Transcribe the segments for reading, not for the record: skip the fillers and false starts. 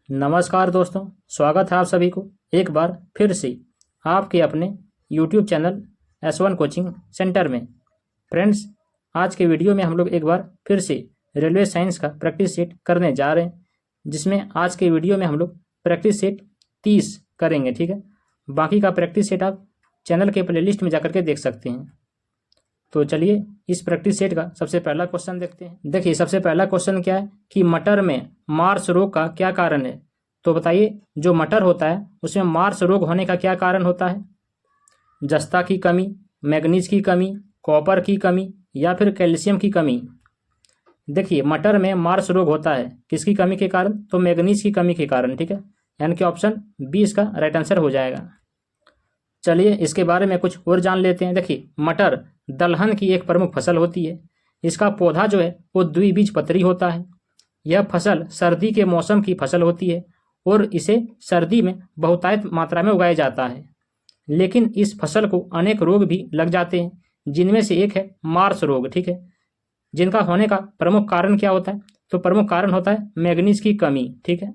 नमस्कार दोस्तों, स्वागत है आप सभी को एक बार फिर से आपके अपने YouTube channel S1 coaching centre में। फ्रेंड्स, आज के वीडियो में हम लोग एक बार फिर से रेलवे साइंस का प्रैक्टिस सेट करने जा रहे हैं, जिसमें आज के वीडियो में हम लोग प्रैक्टिस सेट 30 करेंगे। ठीक है, बाकी का प्रैक्टिस सेट आप चैनल के प्लेलिस्ट में जाकर के देख सकते हैं। तो चलिए इस प्रैक्टिस सेट का सबसे पहला क्वेश्चन देखते हैं। देखिए, सबसे पहला क्वेश्चन क्या है कि मटर में मार्स रोग का क्या कारण है। तो बताइए, जो मटर होता है उसमें मार्स रोग होने का क्या कारण होता है। जस्ता की कमी, मैग्नीज की कमी, कॉपर की कमी या फिर कैल्शियम की कमी। देखिए, मटर में मार्स रोग होता है किसकी कमी के कारण, तो मैग्नीज की कमी के कारण। ठीक है, यानी कि ऑप्शन बी इसका राइट आंसर हो जाएगा। चलिए इसके बारे में कुछ और जान लेते हैं। देखिए, मटर दलहन की एक प्रमुख फसल होती है। इसका पौधा जो है वो द्विबीजपत्री होता है। यह फसल सर्दी के मौसम की फसल होती है और इसे सर्दी में बहुतायत मात्रा में उगाया जाता है। लेकिन इस फसल को अनेक रोग भी लग जाते हैं, जिनमें से एक है मार्स रोग। ठीक है, जिनका होने का प्रमुख कारण क्या होता है, तो प्रमुख कारण होता है मैग्नीज की कमी। ठीक है,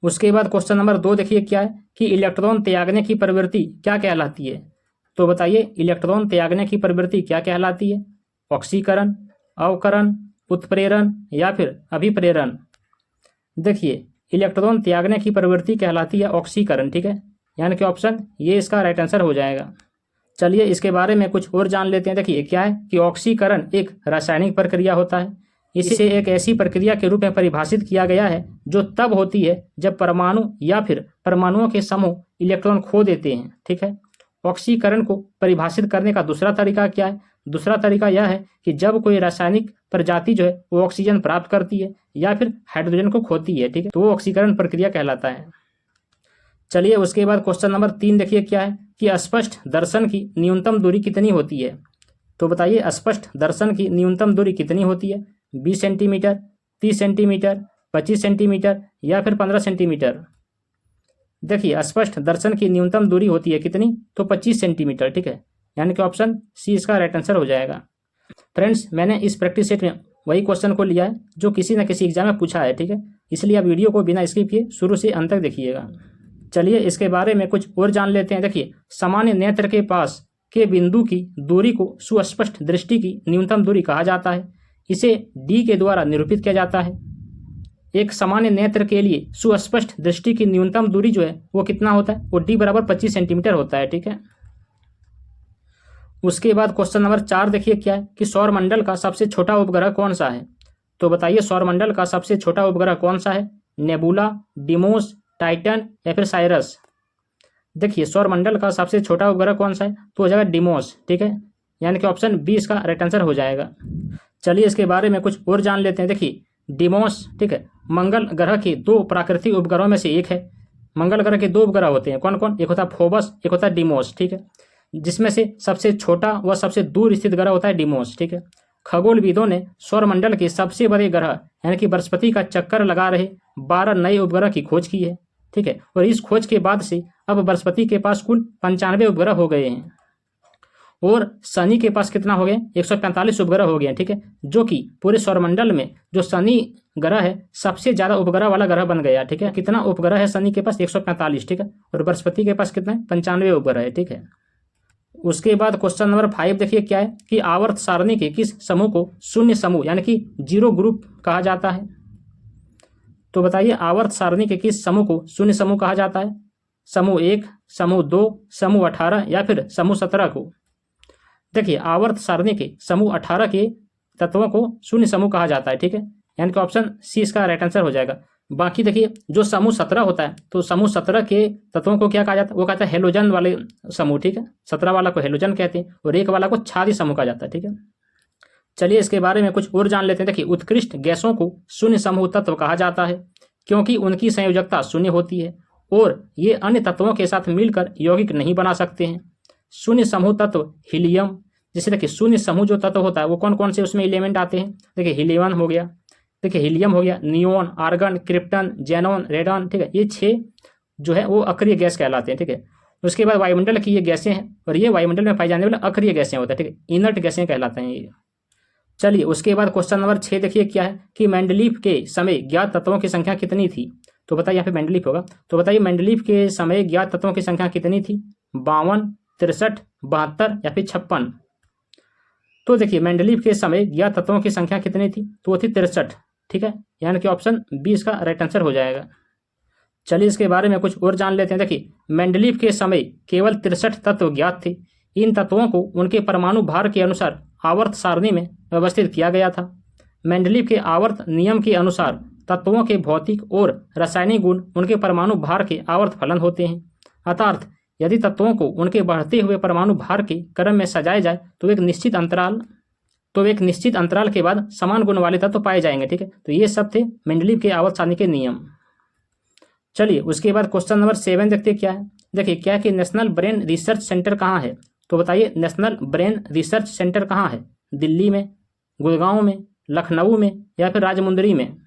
उसके बाद क्वेश्चन नंबर 2 देखिए क्या है कि इलेक्ट्रॉन त्यागने की प्रवृत्ति क्या कहलाती है। तो बताइए, इलेक्ट्रॉन त्यागने की प्रवृत्ति क्या कहलाती है। ऑक्सीकरण, अवकरण, उत्प्रेरण या फिर अभिप्रेरण। देखिए, इलेक्ट्रॉन त्यागने की प्रवृत्ति कहलाती है ऑक्सीकरण। ठीक है, यानी कि ऑप्शन ये इसका राइट आंसर हो जाएगा। चलिए इसके बारे में कुछ और जान लेते हैं। देखिए क्या है कि ऑक्सीकरण एक रासायनिक प्रक्रिया होता है। इसे एक ऐसी प्रक्रिया के रूप में परिभाषित किया गया है जो तब होती है जब परमाणु या फिर परमाणुओं के समूह इलेक्ट्रॉन खो देते हैं। ठीक है, ऑक्सीकरण को परिभाषित करने का दूसरा तरीका क्या है, दूसरा तरीका यह है कि जब कोई रासायनिक प्रजाति जो है वो ऑक्सीजन प्राप्त करती है या फिर हाइड्रोजन को खोती है। ठीक है, तो वो ऑक्सीकरण प्रक्रिया कहलाता है। चलिए उसके बाद क्वेश्चन नंबर 3 देखिए क्या है कि अस्पष्ट दर्शन की न्यूनतम दूरी कितनी होती है। तो बताइए, अस्पष्ट दर्शन की न्यूनतम दूरी कितनी होती है। 20 सेंटीमीटर, 30 सेंटीमीटर, 25 सेंटीमीटर या फिर 15 सेंटीमीटर। देखिए, अस्पष्ट दर्शन की न्यूनतम दूरी होती है कितनी, तो 25 सेंटीमीटर। ठीक है, यानी कि ऑप्शन सी इसका राइट आंसर हो जाएगा। फ्रेंड्स, मैंने इस प्रैक्टिस सेट में वही क्वेश्चन को लिया है जो किसी न किसी एग्जाम में पूछा है। ठीक है, इसलिए आप वीडियो को बिना स्किप किए शुरू से अंत तक देखिएगा। चलिए इसके बारे में कुछ और जान लेते हैं। देखिए, सामान्य नेत्र के पास के बिंदु की दूरी को सुस्पष्ट दृष्टि की न्यूनतम दूरी कहा जाता है। इसे डी के द्वारा निरूपित किया जाता है। एक सामान्य नेत्र के लिए सुस्पष्ट दृष्टि की न्यूनतम दूरी जो है वो कितना होता है, वो डी बराबर 25 सेंटीमीटर होता है। ठीक है, उसके बाद क्वेश्चन नंबर 4 देखिए क्या है कि सौरमंडल का सबसे छोटा उपग्रह कौन सा है। तो बताइए, सौरमंडल का सबसे छोटा उपग्रह कौन सा है। नेबुला, डिमोस, टाइटन या फिर साइरस। देखिए, सौरमंडल का सबसे छोटा उपग्रह कौन सा है, तो हो जाएगा डिमोस। ठीक है, यानी कि ऑप्शन बी इसका राइट आंसर हो जाएगा। चलिए इसके बारे में कुछ और जान लेते हैं। देखिए, डिमोस, ठीक है, मंगल ग्रह के 2 प्राकृतिक उपग्रहों में से एक है। मंगल ग्रह के 2 उपग्रह होते हैं, कौन कौन, एक होता है फोबस, एक होता है डिमोस। ठीक है, जिसमें से सबसे छोटा व सबसे दूर स्थित ग्रह होता है डिमोस। ठीक है, खगोलविदों ने सौरमंडल के सबसे बड़े ग्रह यानी कि बृहस्पति का चक्कर लगा रहे 12 नए उपग्रह की खोज की है। ठीक है, और इस खोज के बाद से अब बृहस्पति के पास कुल 95 उपग्रह हो गए हैं और शनि के पास कितना हो गए, 145 उपग्रह हो गए हैं। ठीक है, जो कि पूरे सौरमंडल में जो शनि ग्रह है सबसे ज्यादा उपग्रह वाला ग्रह बन गया। ठीक है, कितना उपग्रह है शनि के पास, 145। ठीक है, और बृहस्पति के पास कितना है, 95 उपग्रह है। ठीक है, उसके बाद क्वेश्चन नंबर 5 देखिए क्या है कि आवर्त सारणी के किस समूह को शून्य समूह यानी कि जीरो ग्रुप कहा जाता है। तो बताइए, आवर्त सारणी के किस समूह को शून्य समूह कहा जाता है। समूह 1, समूह 2, समूह 18 या फिर समूह 17 को। देखिए, आवर्त सारणी के समूह 18 के तत्वों को शून्य समूह कहा जाता है। ठीक है, यानी कि ऑप्शन सी इसका राइट आंसर हो जाएगा। बाकी देखिए, जो समूह 17 होता है तो समूह 17 के तत्वों को क्या कहा जाता है, वो कहता है हेलोजन वाले समूह। ठीक है, 17 वाला को हेलोजन कहते हैं और 1 वाला को क्षारीय समूह कहा जाता है। ठीक है, चलिए इसके बारे में कुछ और जान लेते हैं। देखिए, उत्कृष्ट गैसों को शून्य समूह तत्व कहा जाता है क्योंकि उनकी संयोजकता शून्य होती है और ये अन्य तत्वों के साथ मिलकर यौगिक नहीं बना सकते हैं। शून्य समूह तत्व हीलियम, जैसे देखिए शून्य समूह जो तत्व होता है वो कौन कौन से उसमें एलिमेंट आते हैं। देखिए, हीलियम हो गया, देखिए हीलियम हो गया, neon, argon, krypton, xenon, radon. ठीक है, ये 6 जो है वो अक्रिय गैस कहलाते हैं। ठीक है, उसके बाद वायुमंडल की ये गैसें हैं और ये वायुमंडल में पाई जाने वाले अक्रिय गैसें होते हैं। ठीक है, इनर्ट गैसें कहलाते हैं ये। चलिए उसके बाद क्वेश्चन नंबर 6 देखिए क्या है कि मेंडलीफ के समय ज्ञात तत्वों की संख्या कितनी थी। तो बताइए, यहाँ पे मेंडलीफ होगा, तो बताइए मेंडलीफ के समय ज्ञात तत्वों की संख्या कितनी थी, 52, 63, 72 या फिर 56। तो देखिए मेंडलीफ के समय ज्ञात तत्वों की संख्या कितनी थी, तो वो थी 63, ठीक है, यानी कि ऑप्शन बी इसका राइट आंसर हो जाएगा। चलिए इसके बारे में कुछ और जान लेते हैं। देखिए मेंडलीफ के समय केवल 63 तत्व ज्ञात थे। इन तत्वों को उनके परमाणु भार के अनुसार आवर्त सारणी में व्यवस्थित किया गया था। मेंडलीफ के आवर्त नियम के अनुसार तत्वों के भौतिक और रासायनिक गुण उनके परमाणु भार के आवर्त फलन होते हैं। अर्थात यदि तत्वों को उनके बढ़ते हुए परमाणु भार के क्रम में सजाया जाए तो एक निश्चित अंतराल के बाद समान गुण वाले तत्व पाए जाएंगे, ठीक है। तो ये सब थे मेंडलीफ के आवर्त सारणी के नियम। चलिए उसके बाद क्वेश्चन नंबर 7 देखते क्या है। देखिए क्या है कि नेशनल ब्रेन रिसर्च सेंटर कहाँ है। तो बताइए नेशनल ब्रेन रिसर्च सेंटर कहाँ है, दिल्ली में, गुड़गांव में, लखनऊ में या फिर राजमुंदरी में।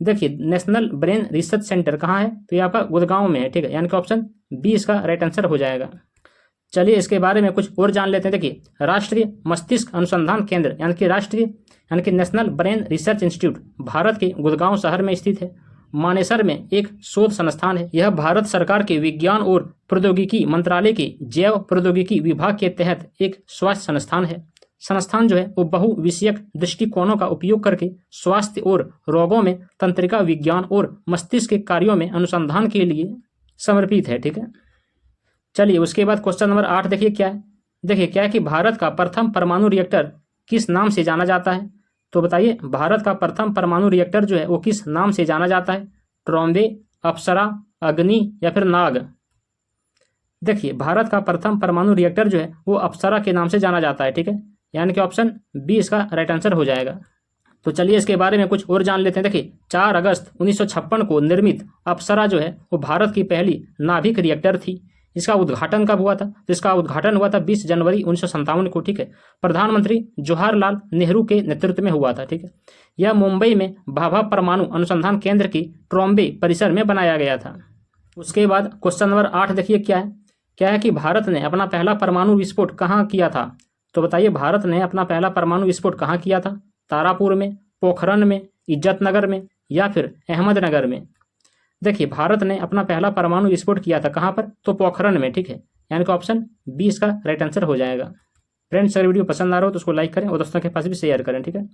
देखिए नेशनल ब्रेन रिसर्च सेंटर कहाँ है, तो ये आपका गुड़गांव में है, ठीक है, यानी कि ऑप्शन बी इसका राइट आंसर हो जाएगा। चलिए इसके बारे में कुछ और जान लेते हैं। देखिए राष्ट्रीय मस्तिष्क अनुसंधान केंद्र यानी कि national brain research institute Bharat के गुड़गांव शहर में स्थित है। मानेसर में एक शोध संस्थान है। यह भारत सरकार के विज्ञान और प्रौद्योगिकी मंत्रालय के जैव प्रौद्योगिकी विभाग के तहत एक स्वास्थ्य संस्थान है। संस्थान जो है वो बहुविषयक दृष्टिकोणों का उपयोग करके स्वास्थ्य और रोगों में तंत्रिका विज्ञान और मस्तिष्क के कार्यों में अनुसंधान के लिए समर्पित है, ठीक है। चलिए उसके बाद क्वेश्चन नंबर 8 देखिए क्या है। देखिए क्या है कि भारत का प्रथम परमाणु रिएक्टर किस नाम से जाना जाता है। तो बताइए भारत का प्रथम परमाणु रिएक्टर जो है वो किस नाम से जाना जाता है, ट्रॉम्बे, अप्सरा, अग्नि या फिर नाग। देखिए भारत का प्रथम परमाणु रिएक्टर जो है वो अप्सरा के नाम से जाना जाता है, ठीक है, यानी कि ऑप्शन बी इसका राइट आंसर हो जाएगा। तो चलिए इसके बारे में कुछ और जान लेते हैं। देखिए 4 अगस्त 1956 को निर्मित अप्सरा जो है वो भारत की पहली नाभिक रिएक्टर थी। इसका उद्घाटन कब हुआ था, तो इसका उद्घाटन हुआ था 20 जनवरी 1957 को, ठीक है, प्रधानमंत्री जवाहरलाल नेहरू के नेतृत्व में हुआ था, ठीक है। यह मुंबई में भाभा परमाणु अनुसंधान केंद्र की ट्रॉम्बे परिसर में बनाया गया था। उसके बाद क्वेश्चन नंबर 8 देखिए क्या है कि भारत ने अपना पहला परमाणु विस्फोट कहाँ किया था। तो बताइए भारत ने अपना पहला परमाणु विस्फोट कहाँ किया था, तारापुर में, पोखरण में, इज्जतनगर में या फिर अहमदनगर में। देखिए भारत ने अपना पहला परमाणु विस्फोट किया था कहाँ पर, तो पोखरण में, ठीक है, यानी कि ऑप्शन बी इसका राइट आंसर हो जाएगा। फ्रेंड्स अगर वीडियो पसंद आ रहा हो तो उसको लाइक करें और दोस्तों के पास भी शेयर करें, ठीक है।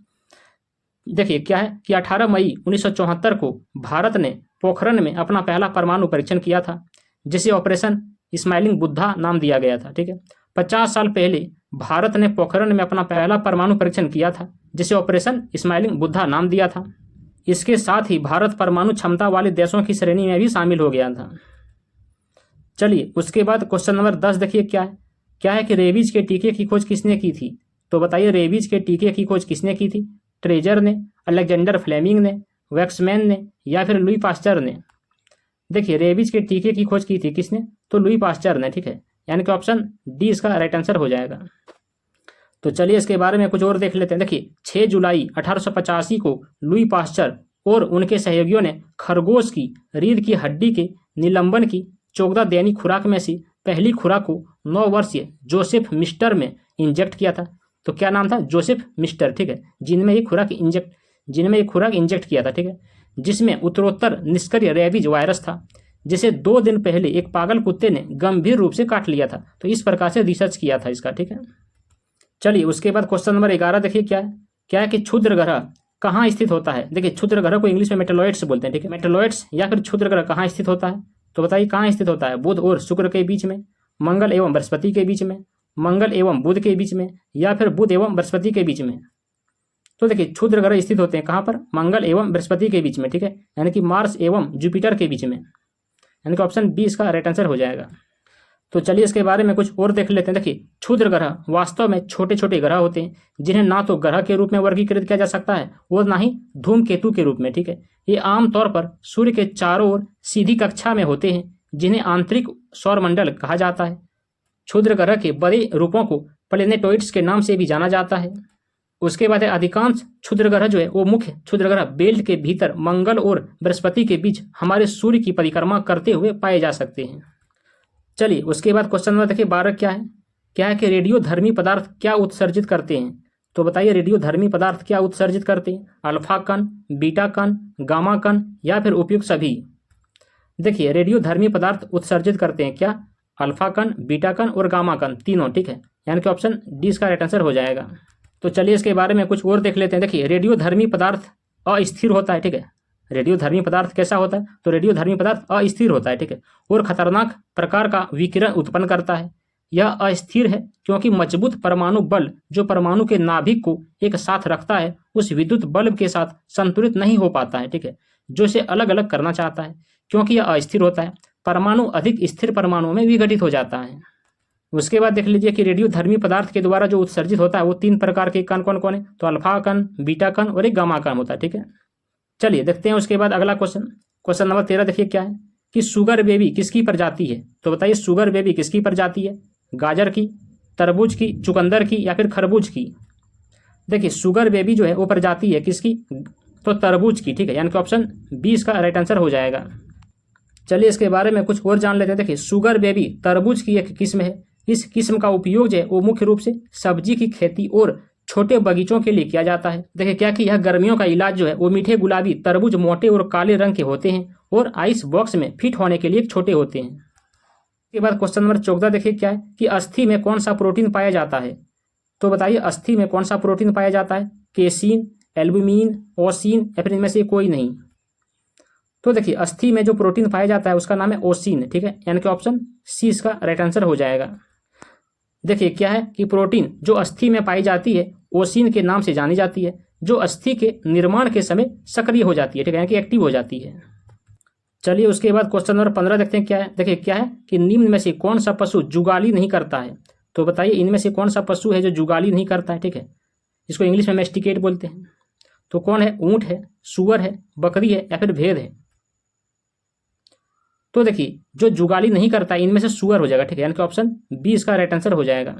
देखिए क्या है कि 18 मई 1974 को भारत ने पोखरण में अपना पहला परमाणु परीक्षण किया था, जिसे ऑपरेशन स्माइलिंग बुद्धा नाम दिया गया था, ठीक है। 50 साल पहले भारत ने पोखरण में अपना पहला परमाणु परीक्षण किया था, जिसे ऑपरेशन स्माइलिंग बुद्धा नाम दिया था। इसके साथ ही भारत परमाणु क्षमता वाले देशों की श्रेणी में भी शामिल हो गया था। चलिए उसके बाद क्वेश्चन नंबर 10 देखिए क्या है कि रेबीज के टीके की खोज किसने की थी। तो बताइए रेबीज के टीके की खोज किसने की थी, ट्रेजर ने, अलेक्जेंडर फ्लेमिंग ने, वैक्समैन ने या फिर लुई पास्चर ने। देखिए रेबीज के टीके की खोज की थी किसने, तो लुई पास्चर ने, ठीक है, यानी कि ऑप्शन डी इसका राइट आंसर हो जाएगा। तो चलिए इसके बारे में कुछ और देख लेते हैं। देखिए 6 जुलाई 1885 को लुई पास्चर और उनके सहयोगियों ने खरगोश की रीढ़ की हड्डी के निलंबन की 14 दैनिक खुराक में से पहली खुराक को 9 वर्षीय जोसेफ मिस्टर में इंजेक्ट किया था। तो क्या नाम था, जोसेफ मिस्टर, ठीक है, जिनमें एक खुराक इंजेक्ट किया था, ठीक है, जिसमें उत्तरोत्तर निष्क्रिय रेबीज वायरस था, जिसे 2 दिन पहले एक पागल कुत्ते ने गंभीर रूप से काट लिया था। तो इस प्रकार से रिसर्च किया था इसका, ठीक है। चलिए उसके बाद क्वेश्चन नंबर 11 देखिए क्या है कि क्षुद्र ग्रह कहाँ स्थित होता है। देखिए क्षुद्र ग्रह को इंग्लिश में मेटेलॉइड्स बोलते हैं, ठीक है, मेटेलॉइड्स या फिर क्षुद्र ग्रह कहाँ स्थित होता है। तो बताइए कहाँ स्थित होता है, बुध और शुक्र के बीच में, मंगल एवं बृहस्पति के बीच में, मंगल एवं बुध के बीच में या फिर बुध एवं बृहस्पति के बीच में। तो देखिए क्षुद्र ग्रह स्थित होते हैं कहाँ पर, मंगल एवं बृहस्पति के बीच में, ठीक है, यानी कि मार्स एवं जुपिटर के बीच में, यानी कि ऑप्शन बी इसका राइट आंसर हो जाएगा। तो चलिए इसके बारे में कुछ और देख लेते हैं। देखिए क्षुद्र ग्रह वास्तव में छोटे छोटे ग्रह होते हैं, जिन्हें ना तो ग्रह के रूप में वर्गीकृत किया जा सकता है और ना ही धूमकेतु के रूप में, ठीक है। ये आमतौर पर सूर्य के चारों ओर सीधी कक्षा में होते हैं, जिन्हें आंतरिक सौरमंडल कहा जाता है। क्षुद्र ग्रह के बड़े रूपों को प्लेनेटॉइड्स के नाम से भी जाना जाता है। उसके बाद अधिकांश क्षुद्र ग्रह जो है वो मुख्य क्षुद्र ग्रह बेल्ट के भीतर मंगल और बृहस्पति के बीच हमारे सूर्य की परिक्रमा करते हुए पाए जा सकते हैं। चलिए उसके बाद क्वेश्चन नंबर देखिए 12 क्या है कि रेडियो धर्मी पदार्थ क्या उत्सर्जित करते हैं। तो बताइए रेडियोधर्मी पदार्थ क्या उत्सर्जित करते हैं? अल्फा कण, बीटा कण, गामा कण या फिर उपयुक्त सभी? देखिए रेडियोधर्मी पदार्थ उत्सर्जित करते हैं क्या? अल्फा कण, बीटा कण और गामा कण तीनों, ठीक है, यानी कि ऑप्शन डी इसका राइट आंसर हो जाएगा। तो चलिए इसके बारे में कुछ और देख लेते हैं। देखिए रेडियोधर्मी पदार्थ अस्थिर होता है, ठीक है। रेडियोधर्मी पदार्थ कैसा होता है? तो रेडियोधर्मी पदार्थ अस्थिर होता है, ठीक है, और खतरनाक प्रकार का विकिरण उत्पन्न करता है। यह अस्थिर है क्योंकि मजबूत परमाणु बल जो परमाणु के नाभिक को एक साथ रखता है उस विद्युत बल्ब के साथ संतुलित नहीं हो पाता है, ठीक है, जो इसे अलग अलग करना चाहता है। क्योंकि यह अस्थिर होता है, परमाणु अधिक स्थिर परमाणुओं में विघटित हो जाता है। उसके बाद देख लीजिए कि रेडियोधर्मी पदार्थ के द्वारा जो उत्सर्जित होता है वो 3 प्रकार के कण कौन कौन है? तो अल्फा कण, बीटा कण और एक गामा कण होता है, ठीक है। चलिए देखते हैं उसके बाद अगला क्वेश्चन नंबर 13 देखिए क्या है कि शुगर बेबी किसकी प्रजाति है? तो बताइए शुगर बेबी किसकी प्रजाति है? गाजर की, तरबूज की, चुकंदर की या फिर खरबूज की? देखिए शुगर बेबी जो है वो प्रजाति है किसकी? तो तरबूज की, ठीक है, यानी कि ऑप्शन बी इसका राइट आंसर हो जाएगा। चलिए इसके बारे में कुछ और जान लेते हैं। देखिए शुगर बेबी तरबूज की एक किस्म है। इस किस्म का उपयोग जो है वो मुख्य रूप से सब्जी की खेती और छोटे बगीचों के लिए किया जाता है। देखिए क्या कि यह गर्मियों का इलाज जो है वो मीठे गुलाबी तरबूज मोटे और काले रंग के होते हैं और आइस बॉक्स में फिट होने के लिए छोटे होते हैं। इसके बाद क्वेश्चन नंबर 14 देखिए क्या है कि अस्थि में कौन सा प्रोटीन पाया जाता है? तो बताइए अस्थि में कौन सा प्रोटीन पाया जाता है? केसिन, एल्बुमिन, ओसिन या फिर इनमें से कोई नहीं? तो देखिए अस्थि में जो प्रोटीन पाया जाता है उसका नाम है ओसिन, ठीक है, यानी कि ऑप्शन सी इसका राइट आंसर हो जाएगा। देखिए क्या है कि प्रोटीन जो अस्थि में पाई जाती है ओसिन के नाम से जानी जाती है, जो अस्थि के निर्माण के समय सक्रिय हो जाती है, ठीक है, यानी कि एक्टिव हो जाती है। चलिए उसके बाद क्वेश्चन नंबर 15 देखते हैं क्या है। देखिए क्या है कि निम्न में से कौन सा पशु जुगाली नहीं करता है? तो बताइए इनमें से कौन सा पशु है जो जुगाली नहीं करता है, ठीक है, इसको इंग्लिश में मेस्टिकेट बोलते हैं। तो कौन है? ऊंट है, सुअर है, बकरी है या फिर भेड़ है? तो देखिए जो जुगाली नहीं करता है इनमें से सुअर हो जाएगा, ठीक है, यानी कि ऑप्शन बी इसका राइट आंसर हो जाएगा।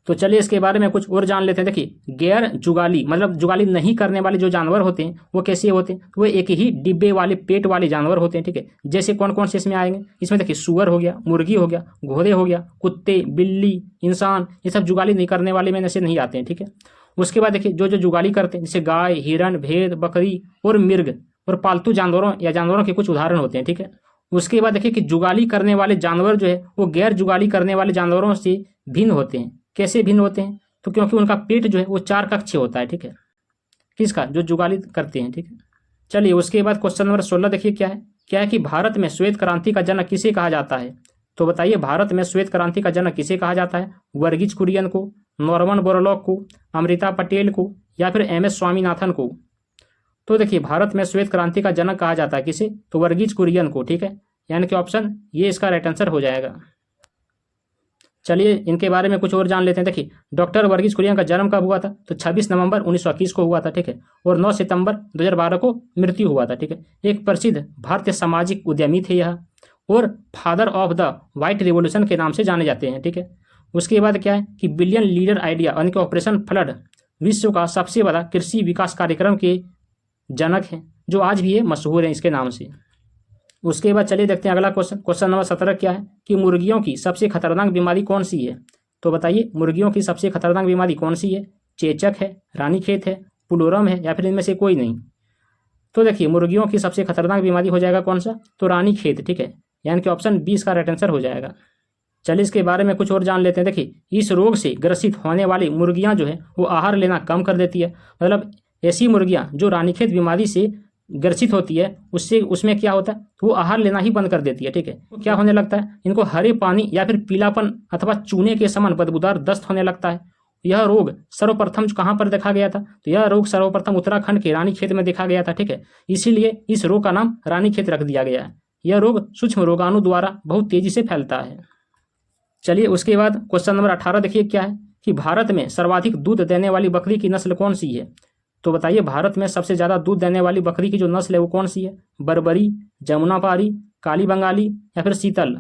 तो चलिए इसके बारे में कुछ और जान लेते हैं। देखिए गैर जुगाली मतलब जुगाली नहीं करने वाले जो जानवर होते हैं वो कैसे होते हैं? वो एक ही डिब्बे वाले पेट वाले जानवर होते हैं, ठीक है। जैसे कौन कौन से इसमें आएंगे? इसमें देखिए सुअर हो गया, मुर्गी हो गया, घोड़े हो गया, कुत्ते, बिल्ली, इंसान, ये सब जुगाली नहीं करने वाले में से नहीं आते हैं, ठीक है। उसके बाद देखिए जो जो जुगाली करते हैं जैसे गाय, हिरण, भेड़, बकरी और मिर्ग और पालतू जानवरों या जानवरों के कुछ उदाहरण होते हैं, ठीक है। उसके बाद देखिए कि जुगाली करने वाले जानवर जो है वो गैर जुगाली करने वाले जानवरों से भिन्न होते हैं। कैसे भिन्न होते हैं? तो क्योंकि उनका पेट जो है वो 4 कक्ष होता है, ठीक है, किसका? जो जुगाली करते हैं, ठीक है। चलिए उसके बाद क्वेश्चन नंबर 16 देखिए क्या है कि भारत में श्वेत क्रांति का जनक किसे कहा जाता है? तो बताइए भारत में श्वेत क्रांति का जनक किसे कहा जाता है? वर्गीज कुरियन को, नॉर्मन बोरलॉग को, अमृता पटेल को या फिर MS स्वामीनाथन को? तो देखिए भारत में श्वेत क्रांति का जनक कहा जाता है किसे? तो वर्गीज कुरियन को, ठीक है, यानी कि ऑप्शन ये इसका राइट आंसर हो जाएगा। चलिए इनके बारे में कुछ और जान लेते हैं। देखिए डॉक्टर वर्गीज कुरियन का जन्म कब हुआ था? तो 26 नवंबर 1921 को हुआ था, ठीक है, और 9 सितंबर 2012 को मृत्यु हुआ था, ठीक है। एक प्रसिद्ध भारतीय सामाजिक उद्यमी थे यह और father of the white revolution के नाम से जाने जाते हैं, ठीक है। उसके बाद क्या है कि बिलियन लीडर आइडिया यानी कि ऑपरेशन फ्लड विश्व का सबसे बड़ा कृषि विकास कार्यक्रम के जनक हैं जो आज भी ये मशहूर हैं इसके नाम से। उसके बाद चलिए देखते हैं अगला क्वेश्चन नंबर 17 क्या है कि मुर्गियों की सबसे खतरनाक बीमारी कौन सी है? तो बताइए मुर्गियों की सबसे खतरनाक बीमारी कौन सी है? चेचक है, रानीखेत है, पुलोरम है या फिर इनमें से कोई नहीं? तो देखिए मुर्गियों की सबसे खतरनाक बीमारी हो जाएगा कौन सा? तो रानीखेत, ठीक है, यानी कि ऑप्शन 20 का राइट आंसर हो जाएगा। चलिए इसके बारे में कुछ और जान लेते हैं। देखिए इस रोग से ग्रसित होने वाली मुर्गियां जो है वो आहार लेना कम कर देती है। मतलब ऐसी मुर्गियां जो रानीखेत बीमारी से ग्रसित होती है उसमें क्या होता है? तो वो आहार लेना ही बंद कर देती है, ठीक है। तो क्या होने लगता है? इनको हरे पानी या फिर पीलापन अथवा चूने के समान बदबूदार दस्त होने लगता है। यह रोग सर्वप्रथम कहाँ पर देखा गया था? तो यह रोग सर्वप्रथम उत्तराखंड के रानीखेत में देखा गया था, ठीक है, इसीलिए इस रोग का नाम रानीखेत रख दिया गया है। यह रोग सूक्ष्म रोगाणु द्वारा बहुत तेजी से फैलता है। चलिए उसके बाद क्वेश्चन नंबर 18 देखिए क्या है कि भारत में सर्वाधिक दूध देने वाली बकरी की नस्ल कौन सी है? तो बताइए भारत में सबसे ज्यादा दूध देने वाली बकरी की जो नस्ल है वो कौन सी है? बर्बरी, जमुनापारी, काली बंगाली या फिर शीतल?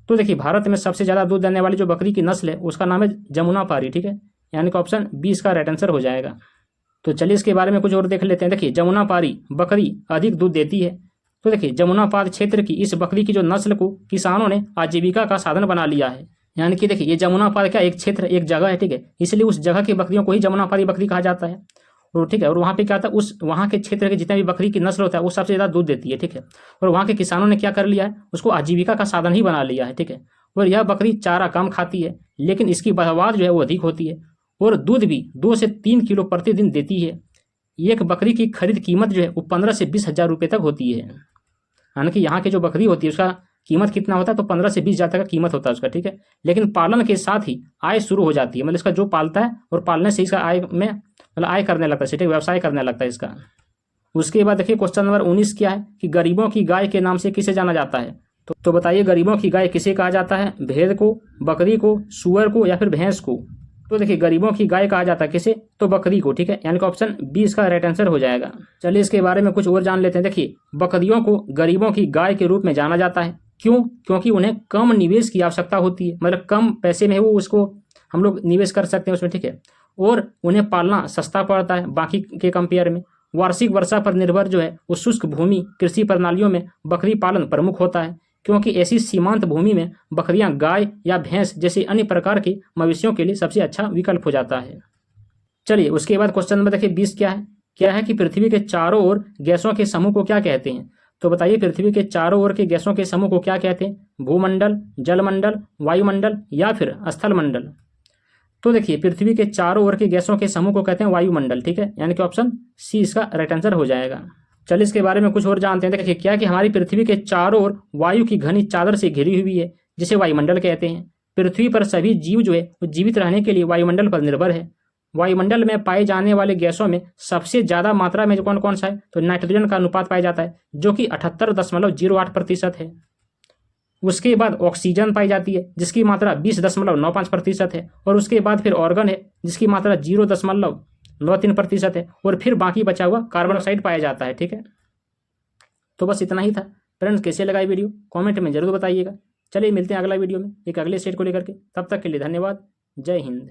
तो देखिए भारत में सबसे ज्यादा दूध देने वाली जो बकरी की नस्ल है उसका नाम है जमुनापारी, ठीक है, यानी कि ऑप्शन 20 का राइट आंसर हो जाएगा। तो चलिए इसके बारे में कुछ और देख लेते हैं। देखिए जमुनापारी बकरी अधिक दूध देती है। तो देखिए जमुनापारी क्षेत्र की इस बकरी की जो नस्ल को किसानों ने आजीविका का साधन बना लिया है, यानी कि देखिए ये जमुनापारी का एक क्षेत्र, एक जगह है, ठीक है, इसलिए उस जगह की बकरियों को ही जमुनापारी बकरी कहा जाता है। और ठीक है, और वहाँ पे क्या होता है, उस वहाँ के क्षेत्र के जितने भी बकरी की नस्ल होता है वो सबसे ज़्यादा दूध देती है, ठीक है। और वहाँ के किसानों ने क्या कर लिया है, उसको आजीविका का साधन ही बना लिया है, ठीक है। और यह बकरी चारा कम खाती है, लेकिन इसकी पैदावार जो है वो अधिक होती है और दूध भी 2 से 3 किलो प्रतिदिन देती है। एक बकरी की खरीद कीमत जो है वो 15 से 20 हज़ार रुपये तक होती है। यानी कि यहाँ की जो बकरी होती है उसका कीमत कितना होता है, तो 15 से 20 हज़ार तक का कीमत होता है उसका, ठीक है। लेकिन पालन के साथ ही आय शुरू हो जाती है, मतलब इसका जो पालता है और पालने से इसका आय में मतलब आय करने लगता है, ठीक है, व्यवसाय करने लगता है इसका। उसके बाद देखिए क्वेश्चन नंबर 19 क्या है कि गरीबों की गाय के नाम से किसे जाना जाता है। तो बताइए गरीबों की गाय किसे कहा जाता है, भेड़ को, बकरी को, सुअर को या फिर भैंस को। तो देखिए गरीबों की गाय कहा जाता है किसे, तो बकरी को, ठीक है, यानी कि ऑप्शन बी इसका राइट आंसर हो जाएगा। चलिए इसके बारे में कुछ और जान लेते हैं। देखिए बकरियों को गरीबों की गाय के रूप में जाना जाता है, क्यों, क्योंकि उन्हें कम निवेश की आवश्यकता होती है, मतलब कम पैसे में वो उसको हम लोग निवेश कर सकते हैं उसमें, ठीक है। और उन्हें पालना सस्ता पड़ता है बाकी के कंपेयर में। वार्षिक वर्षा पर निर्भर जो है वो शुष्क भूमि कृषि प्रणालियों में बकरी पालन प्रमुख होता है, क्योंकि ऐसी सीमांत भूमि में बकरियां गाय या भैंस जैसे अन्य प्रकार के मवेशियों के लिए सबसे अच्छा विकल्प हो जाता है। चलिए उसके बाद क्वेश्चन नंबर देखिए 20 क्या है कि पृथ्वी के चारों ओर गैसों के समूह को क्या कहते हैं। तो बताइए पृथ्वी के चारों ओर के गैसों के समूह को क्या कहते हैं, भूमंडल, जलमंडल, वायुमंडल या फिर स्थलमंडल। तो देखिए पृथ्वी के चारों ओर के गैसों के समूह को कहते हैं वायुमंडल, ठीक है, यानी कि ऑप्शन सी इसका राइट आंसर हो जाएगा। चलिए इसके बारे में कुछ और जानते हैं। देखिए क्या कि हमारी पृथ्वी के चारों ओर वायु की घनी चादर से घिरी हुई है, जिसे वायुमंडल कहते हैं। पृथ्वी पर सभी जीव जो है वो जीवित रहने के लिए वायुमंडल पर निर्भर है। वायुमंडल में पाए जाने वाले गैसों में सबसे ज्यादा मात्रा में जो कौन कौन सा है, तो नाइट्रोजन का अनुपात पाया जाता है जो कि 78.08% है। उसके बाद ऑक्सीजन पाई जाती है जिसकी मात्रा 20.95% है। और उसके बाद फिर ऑर्गन है जिसकी मात्रा 0.93% है। और फिर बाकी बचा हुआ कार्बन डाइऑक्साइड पाया जाता है, ठीक है। तो बस इतना ही था फ्रेंड्स। कैसे लगा वीडियो कमेंट में जरूर बताइएगा। चलिए मिलते हैं अगला वीडियो में एक अगले स्टेट को लेकर के। तब तक के लिए धन्यवाद। जय हिंद।